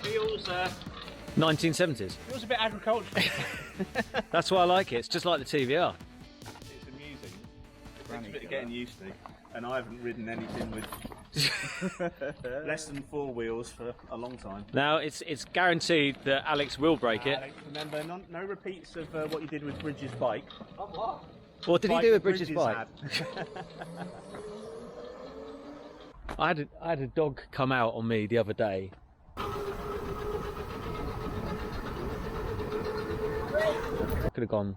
Feels 1970s. feels a bit agricultural. That's why I like it. It's just like the TVR. It's amusing. It's a bit of getting used to. And I haven't ridden anything with less than 4 wheels for a long time. Now it's guaranteed that Alex will break it. Alex, remember, no repeats of what you did with Bridges' bike. What did he do with Bridges' bike? I had a dog come out on me the other day. Could have gone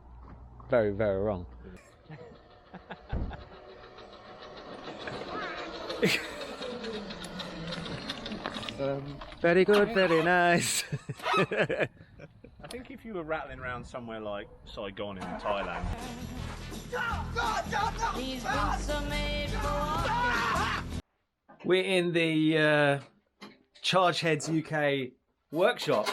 very, very wrong. Very good, very nice. I think if you were rattling around somewhere like Saigon in Thailand. We're in the Chargeheads UK workshop.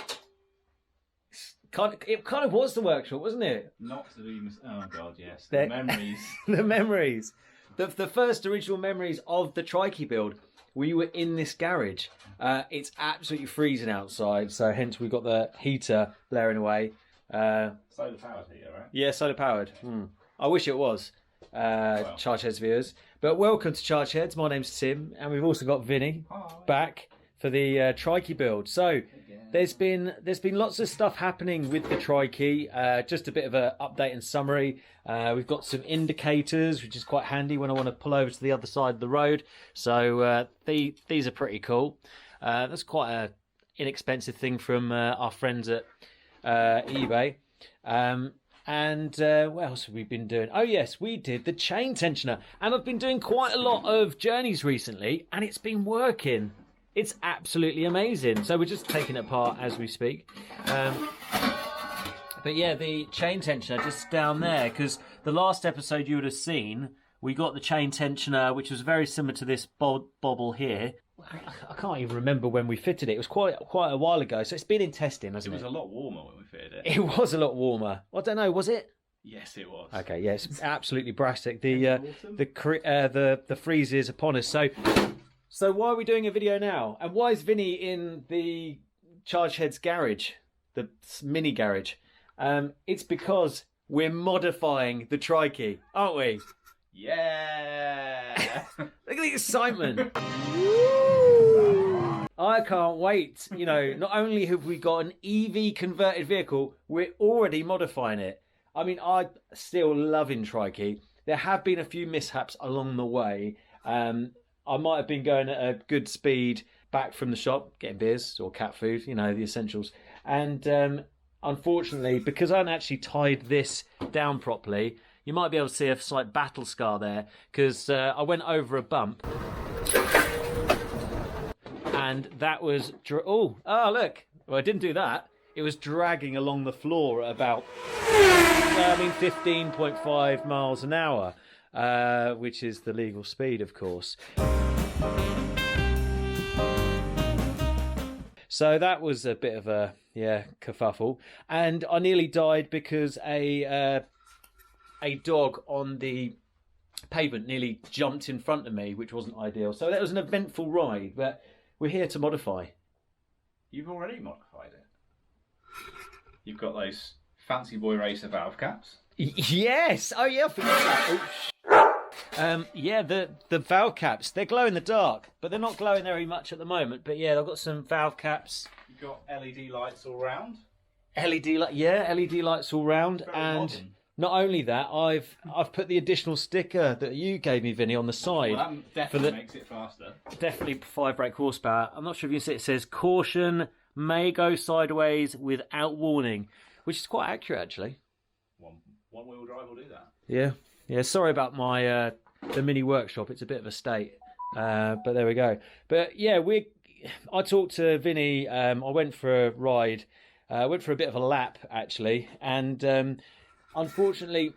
It kind of was the workshop, wasn't it? Not to be oh god, yes. The memories. The memories. The first original memories of the Trikey build. We were in this garage. It's absolutely freezing outside, so hence we've got the heater blaring away. Solar powered heater, right? Yeah, solar powered. I wish it was. Chargeheads viewers. But welcome to Chargeheads. My name's Tim, and we've also got Vinny back for the Trikey build. So there's been lots of stuff happening with the Trikey. Just a bit of an update and summary. We've got some indicators, which is quite handy when I want to pull over to the other side of the road. So these are pretty cool. That's quite an inexpensive thing from our friends at eBay. And what else have we been doing? Oh yes, we did the chain tensioner. And I've been doing quite a lot of journeys recently, and it's been working. It's absolutely amazing. So we're just taking it apart as we speak. But yeah, the chain tensioner just down there, because the last episode you would have seen, we got the chain tensioner, which was very similar to this bobble here. I can't even remember when we fitted it. It was quite a while ago, so it's been in testing, hasn't it? It was a lot warmer when we fitted it. It was a lot warmer. I don't know, was it? Yes, it was. Okay, yeah, it's absolutely brassic. The freeze is upon us. So why are we doing a video now? And why is Vinny in the Chargeheads garage, the mini garage? It's because we're modifying the Trikey, aren't we? Yeah! Look at the excitement. I can't wait. You know, not only have we got an EV converted vehicle, we're already modifying it. I mean, I'm still loving Trikey. There have been a few mishaps along the way. I might have been going at a good speed back from the shop, getting beers or cat food, you know, the essentials. And unfortunately, because I hadn't actually tied this down properly, you might be able to see a slight battle scar there, because I went over a bump. And that was... Oh, look. Well, I didn't do that. It was dragging along the floor at about 15.5 miles an hour, which is the legal speed, of course. So that was a bit of a, kerfuffle. And I nearly died because a dog on the pavement nearly jumped in front of me, which wasn't ideal. So that was an eventful ride, but we're here to modify. You've already modified it. You've got those fancy boy racer valve caps. Yes! Oh yeah, I forgot that. Yeah, the valve caps, they glow in the dark, but they're not glowing very much at the moment. But yeah, I've got some valve caps. You've got LED lights all round. LED lights all round. And modern. Not only that, I've put the additional sticker that you gave me, Vinny, on the side. Well, that definitely makes it faster. Definitely 5 brake horsepower. I'm not sure if you can see it says caution may go sideways without warning, which is quite accurate actually. One wheel drive will do that. Yeah. Sorry about my the mini workshop. It's a bit of a state, but there we go. But yeah, I talked to Vinny. I went for a ride. Went for a bit of a lap actually, and unfortunately,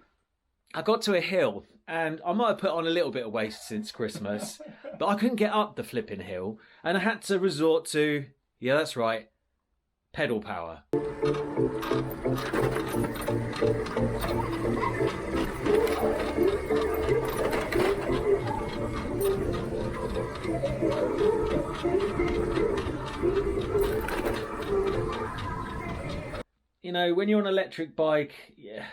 I got to a hill, and I might have put on a little bit of weight since Christmas, but I couldn't get up the flipping hill, and I had to resort to, yeah, that's right, pedal power. You know, when you're on an electric bike, yeah,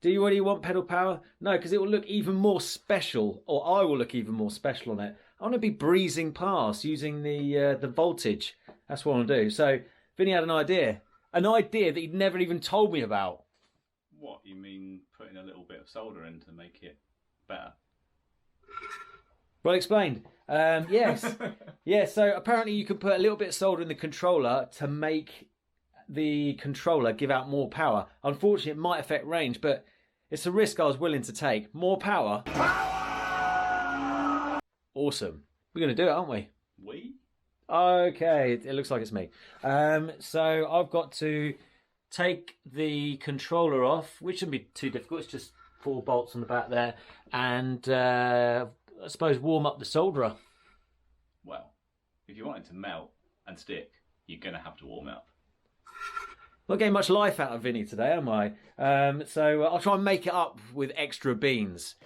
do you really want pedal power? No, because it will look even more special, or I will look even more special on it. I want to be breezing past using the voltage. That's what I want to do. So Vinny had an idea that he'd never even told me about. What, you mean putting a little bit of solder in to make it better? Well explained. Yes. Yeah, so apparently you can put a little bit of solder in the controller to make the controller give out more power. Unfortunately, it might affect range, but it's a risk I was willing to take. More power. Awesome. We're going to do it, aren't we? We? Okay, it looks like it's me. So I've got to take the controller off, which shouldn't be too difficult. It's just 4 bolts on the back there, and I suppose warm up the solderer. Well, if you want it to melt and stick, you're going to have to warm it up. Not getting much life out of Vinny today, am I? So I'll try and make it up with extra beans.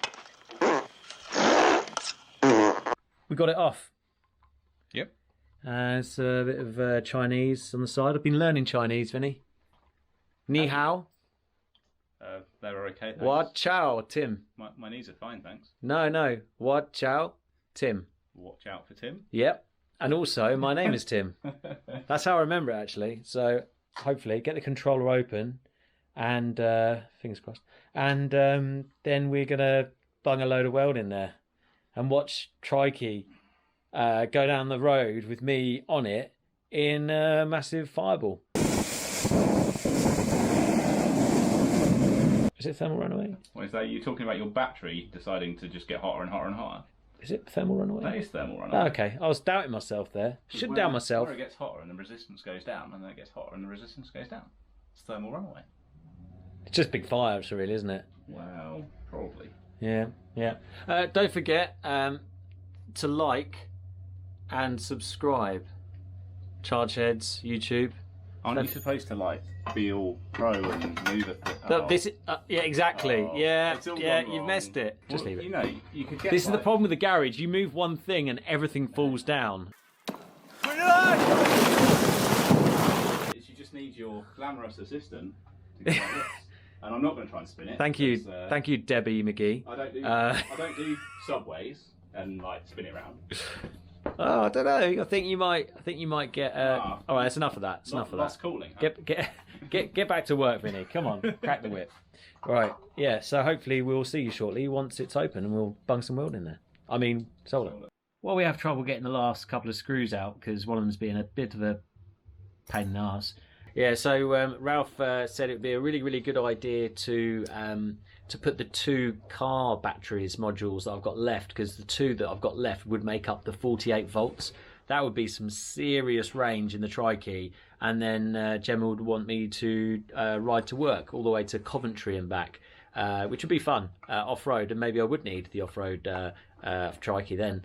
We got it off. Yep. It's a bit of Chinese on the side. I've been learning Chinese, Vinny. Ni hao. They were okay, thanks. What chow, Tim? My knees are fine, thanks. No. What chow, Tim? Watch out for Tim. Yep. And also, my name is Tim. That's how I remember it, actually. So hopefully, get the controller open, and fingers crossed. And then we're gonna bung a load of weld in there, and watch Trikey go down the road with me on it in a massive fireball. Is it thermal runaway? What is that? You're talking about your battery deciding to just get hotter and hotter and hotter? Is it thermal runaway? That is thermal runaway. Oh, okay, I was doubting myself there. Should doubt myself. Where it gets hotter and the resistance goes down, and then it gets hotter and the resistance goes down. It's thermal runaway. It's just big fires, really, isn't it? Well, probably. Yeah. Don't forget to like and subscribe. Chargeheads, YouTube. Aren't you supposed to like be all pro and move it? Look, this is, yeah, exactly. Oh, yeah, it's all yeah, gone you've wrong. messed it. Just Well, leave it. You know, you could get. This is the problem with the garage. You move one thing and everything falls down. You just need your glamorous assistant to go like this. And I'm not going to try and spin it. Thank you, because, thank you, Debbie McGee. I don't do subways and like spin it around. Oh, I don't know. I think you might get. All right, that's enough of that. It's enough of that. That's cooling. Huh? Get back to work, Vinny. Come on, crack the whip. Right, yeah. So hopefully we'll see you shortly once it's open, and we'll bung some weld in there. I mean, solder. Well, we have trouble getting the last couple of screws out because one of them's being a bit of a pain in the arse. Yeah. So Ralph said it'd be a really, really good idea to put the 2 car batteries modules that I've got left, because the 2 that I've got left would make up the 48 volts. That would be some serious range in the Trikey. And then Gemma would want me to ride to work all the way to Coventry and back, which would be fun off-road. And maybe I would need the off-road Trikey then.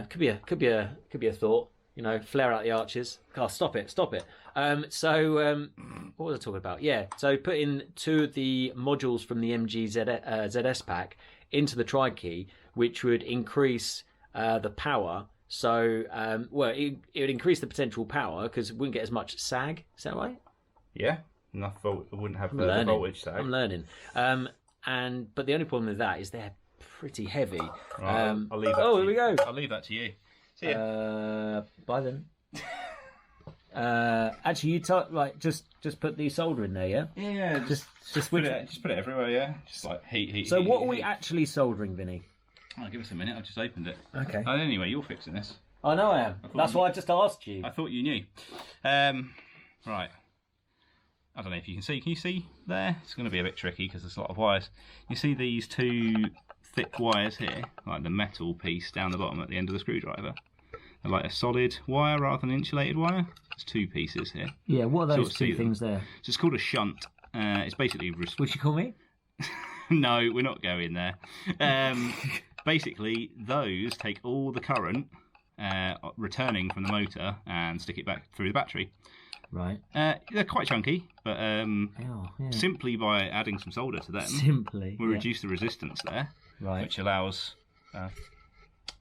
Could be a thought. You know, flare out the arches. Oh, stop it. What was I talking about? Yeah, so put in 2 of the modules from the MG ZS pack into the Trikey, which would increase the power. So, it would increase the potential power because it wouldn't get as much sag. Is that right? Yeah, enough volt. It wouldn't have the voltage sag. I'm learning. But the only problem with that is they're pretty heavy. Right, I'll leave that. Here we go. I'll leave that to you. See ya. Bye then. Actually, you just put the solder in there, yeah? Yeah, just put it everywhere, yeah. Just like heat. So what are we heat. actually soldering, Vinny? Oh, give us a minute. I just opened it. Okay. Oh, anyway, you're fixing this. I know I am. That's why I just asked you. I thought you knew. Right. I don't know if you can see. Can you see there? It's going to be a bit tricky because there's a lot of wires. You see these 2 thick wires here, like the metal piece down the bottom at the end of the screwdriver? They're like a solid wire rather than insulated wire. There's 2 pieces here. Yeah, what are those 2 things there? So it's called a shunt. It's basically... Would you call me? No, we're not going there. Basically, those take all the current returning from the motor and stick it back through the battery. Right. They're quite chunky, but simply by adding some solder to them, we reduce the resistance there, right, which allows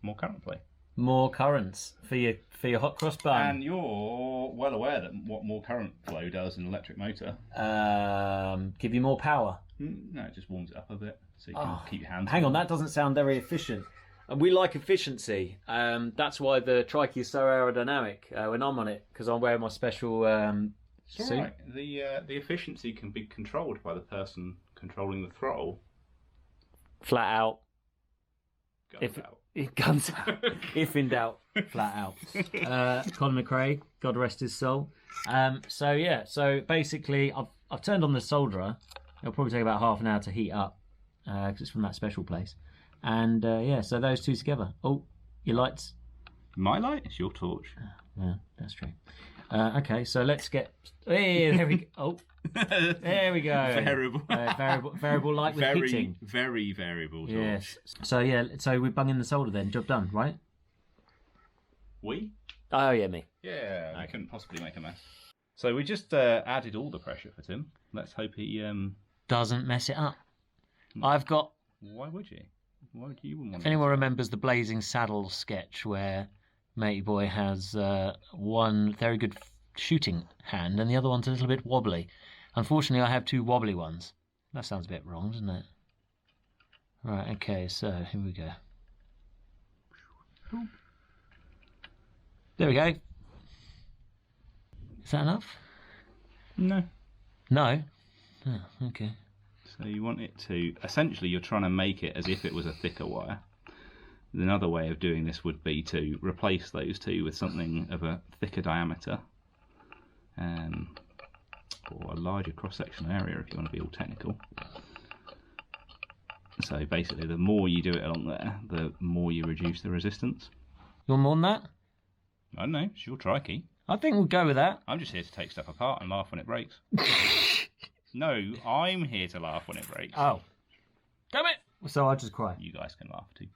more current play. more currents for your hot cross bun. And you're well aware that what more current flow does in an electric motor. Give you more power. No, it just warms it up a bit, so you can keep your hands. Hang on, that doesn't sound very efficient. And we like efficiency. That's why the Trikey is so aerodynamic when I'm on it, because I'm wearing my special suit. Right. The efficiency can be controlled by the person controlling the throttle. Flat out. Guns out. If in doubt, flat out. Conor McRae, God rest his soul. So basically, I've turned on the solderer. It'll probably take about half an hour to heat up because it's from that special place. And so those two together. Oh, your lights. My light? It's your torch. Yeah, that's true. Okay, so let's get. Hey, there we go. Oh, there we go. Variable light with heating. Very variable torch. Yes. So we're bunging the solder then. Job done, right? We? Oh yeah, me. Yeah, I couldn't possibly make a mess. So we just added all the pressure for Tim. Let's hope he doesn't mess it up. I've got. Why would you? Why would you want? If anyone remembers the Blazing Saddle sketch where Matey Boy has one very good shooting hand and the other one's a little bit wobbly. Unfortunately, I have two wobbly ones. That sounds a bit wrong, doesn't it? Right, okay, so here we go. There we go. Is that enough? No. No? Oh, okay. So you want it to... Essentially, you're trying to make it as if it was a thicker wire. Another way of doing this would be to replace those two with something of a thicker diameter. Or a larger cross-sectional area if you want to be all technical. So basically, the more you do it along there, the more you reduce the resistance. You want more than that? I don't know, it's your Trikey. I think we'll go with that. I'm just here to take stuff apart and laugh when it breaks. No, I'm here to laugh when it breaks. Oh. Damn it! So I just cry. You guys can laugh too.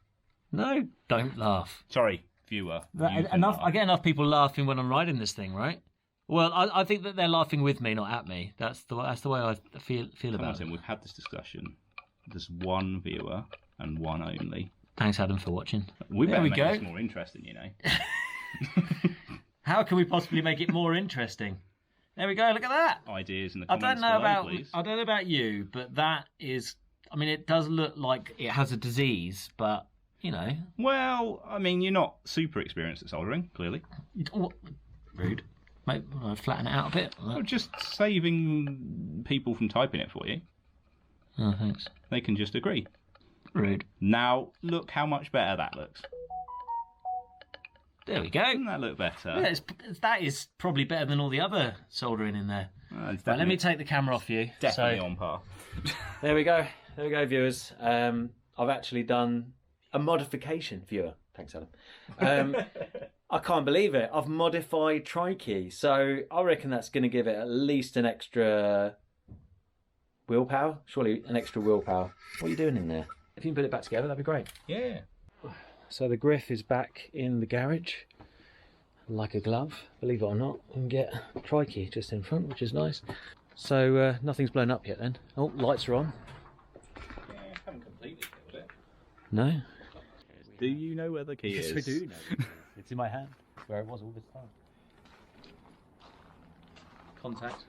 No, don't laugh. Sorry, viewer. I get enough people laughing when I'm riding this thing, right? Well, I think that they're laughing with me, not at me. That's the way I feel about it. We've had this discussion. There's one viewer and one only. Thanks, Adam, for watching. We better make this more interesting, you know. How can we possibly make it more interesting? There we go. Look at that. Ideas in the comments below, please. I don't know about you, but that is. I mean, it does look like it has a disease, but you know. Well, I mean, you're not super experienced at soldering, clearly. Rude. Maybe flatten it out a bit. Well, just saving people from typing it for you. Oh, thanks. They can just agree. Rude. Now, look how much better that looks. There we go. Doesn't that look better? Yeah, that is probably better than all the other soldering in there. Right, let me take the camera off you. Definitely on par. There we go. There we go, viewers. I've actually done a modification, viewer. Thanks, Adam. I can't believe it. I've modified Trikee, so I reckon that's going to give it at least an extra willpower. Surely an extra willpower. What are you doing in there? If you can put it back together, that'd be great. Yeah. So the Griff is back in the garage, like a glove. Believe it or not, we can get Trikey just in front, which is nice. So nothing's blown up yet then. Oh, lights are on. Yeah, I haven't completely filled it. No? Do you know where the key is? Yes, we do know. It's in my hand, where it was all this time. Contact.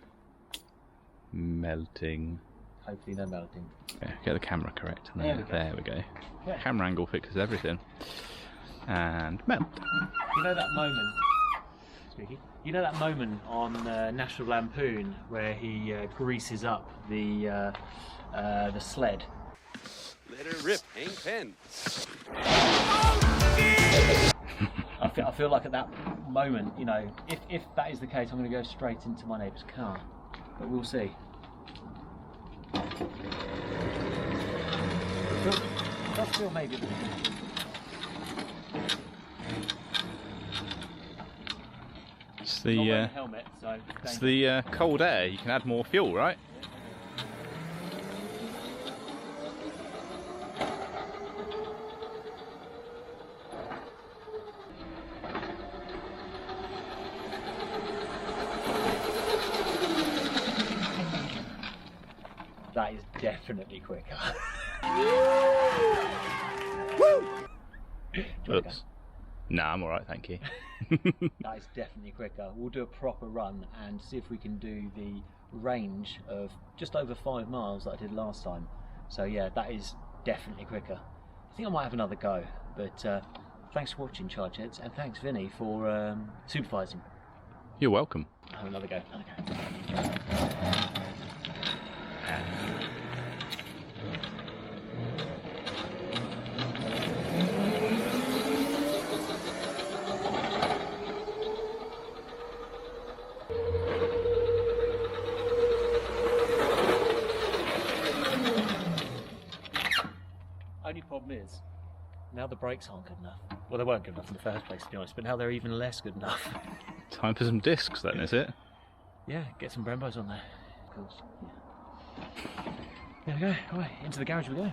Melting. Hopefully no melting. Yeah, get the camera correct. There we go. Yeah. Camera angle fixes everything. And melt. You know that moment, Squeaky? You know that moment on National Lampoon where he greases up the sled? Let her rip, Hank Penn. I feel like at that moment, you know, if that is the case, I'm going to go straight into my neighbour's car. But we'll see. It does feel maybe a bit. It's the helmet, so it's the cold air. You can add more fuel, right? That is definitely quicker. Oops. Nah, I'm alright, thank you. That is definitely quicker. We'll do a proper run and see if we can do the range of just over 5 miles that I did last time. So yeah, that is definitely quicker. I think I might have another go, but thanks for watching, Chargeheads, and thanks Vinny for supervising. You're welcome. I'll have another go. Only problem is, now the brakes aren't good enough. Well, they weren't good enough in the first place, to be honest, but now they're even less good enough. Time for some discs then, is it? Yeah, get some Brembos on there. Of course. There we go. Right, into the garage we go.